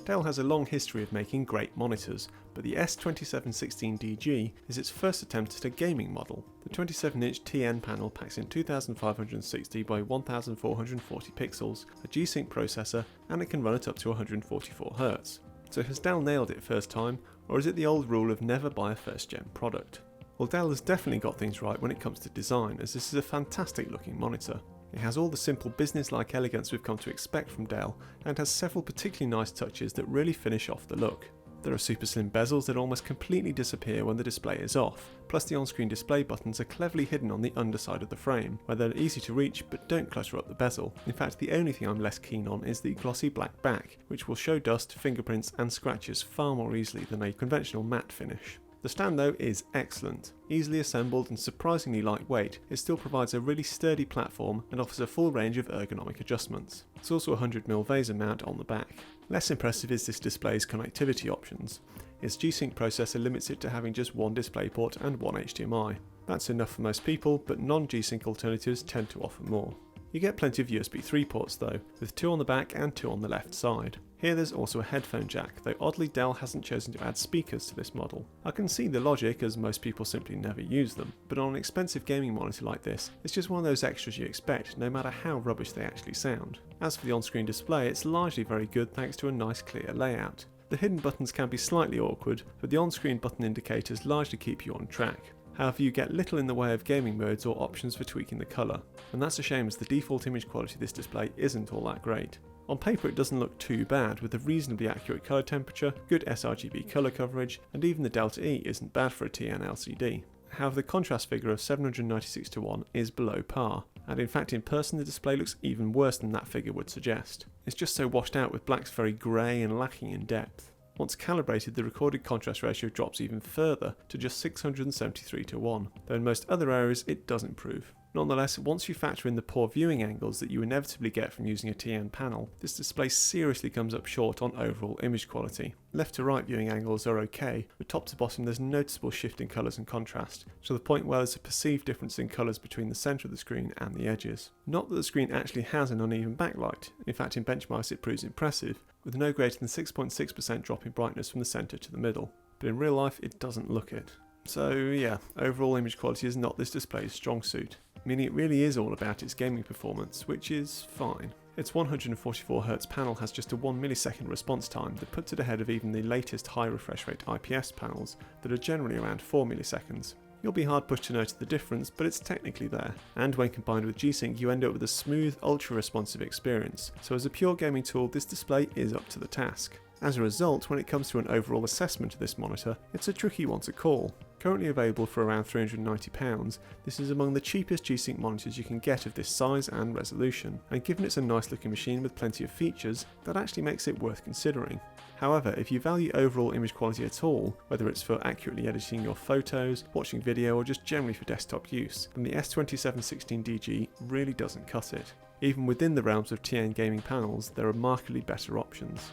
Dell has a long history of making great monitors, but the S2716DG is its first attempt at a gaming model. The 27-inch TN panel packs in 2560 by 1440 pixels, a G-Sync processor, and it can run at up to 144Hz. So has Dell nailed it first time, or is it the old rule of never buy a first-gen product? Well, Dell has definitely got things right when it comes to design, as this is a fantastic looking monitor. It has all the simple business-like elegance we've come to expect from Dell, and has several particularly nice touches that really finish off the look. There are super slim bezels that almost completely disappear when the display is off, plus the on-screen display buttons are cleverly hidden on the underside of the frame, where they're easy to reach but don't clutter up the bezel. In fact, the only thing I'm less keen on is the glossy black back, which will show dust, fingerprints and scratches far more easily than a conventional matte finish. The stand though is excellent. Easily assembled and surprisingly lightweight, it still provides a really sturdy platform and offers a full range of ergonomic adjustments. There's also a 100mm VESA mount on the back. Less impressive is this display's connectivity options. Its G-Sync processor limits it to having just one DisplayPort and one HDMI. That's enough for most people, but non-G-Sync alternatives tend to offer more. You get plenty of USB 3 ports though, with 2 on the back and 2 on the left side. Here there's also a headphone jack, though oddly Dell hasn't chosen to add speakers to this model. I can see the logic, as most people simply never use them, but on an expensive gaming monitor like this, it's just one of those extras you expect, no matter how rubbish they actually sound. As for the on-screen display, it's largely very good thanks to a nice clear layout. The hidden buttons can be slightly awkward, but the on-screen button indicators largely keep you on track. However, you get little in the way of gaming modes or options for tweaking the colour, and that's a shame as the default image quality of this display isn't all that great. On paper it doesn't look too bad, with a reasonably accurate colour temperature, good sRGB colour coverage, and even the Delta E isn't bad for a TN LCD. However, the contrast figure of 796:1 is below par, and in fact in person the display looks even worse than that figure would suggest. It's just so washed out, with blacks very grey and lacking in depth. Once calibrated, the recorded contrast ratio drops even further to just 673:1, though in most other areas it does improve. Nonetheless, once you factor in the poor viewing angles that you inevitably get from using a TN panel, this display seriously comes up short on overall image quality. Left to right viewing angles are okay, but top to bottom there's noticeable shift in colours and contrast, to the point where there's a perceived difference in colours between the centre of the screen and the edges. Not that the screen actually has an uneven backlight, in fact in benchmarks it proves impressive, with no greater than 6.6% drop in brightness from the centre to the middle, but in real life it doesn't look it. So yeah, overall image quality is not this display's strong suit, meaning it really is all about its gaming performance, which is fine. Its 144Hz panel has just a 1 millisecond response time that puts it ahead of even the latest high refresh rate IPS panels that are generally around 4 milliseconds. You'll be hard pushed to notice the difference, but it's technically there, and when combined with G-Sync you end up with a smooth, ultra-responsive experience, so as a pure gaming tool this display is up to the task. As a result, when it comes to an overall assessment of this monitor, it's a tricky one to call. Currently available for around £390, this is among the cheapest G-Sync monitors you can get of this size and resolution, and given it's a nice looking machine with plenty of features, that actually makes it worth considering. However, if you value overall image quality at all, whether it's for accurately editing your photos, watching video or just generally for desktop use, then the S2716DG really doesn't cut it. Even within the realms of TN gaming panels, there are markedly better options.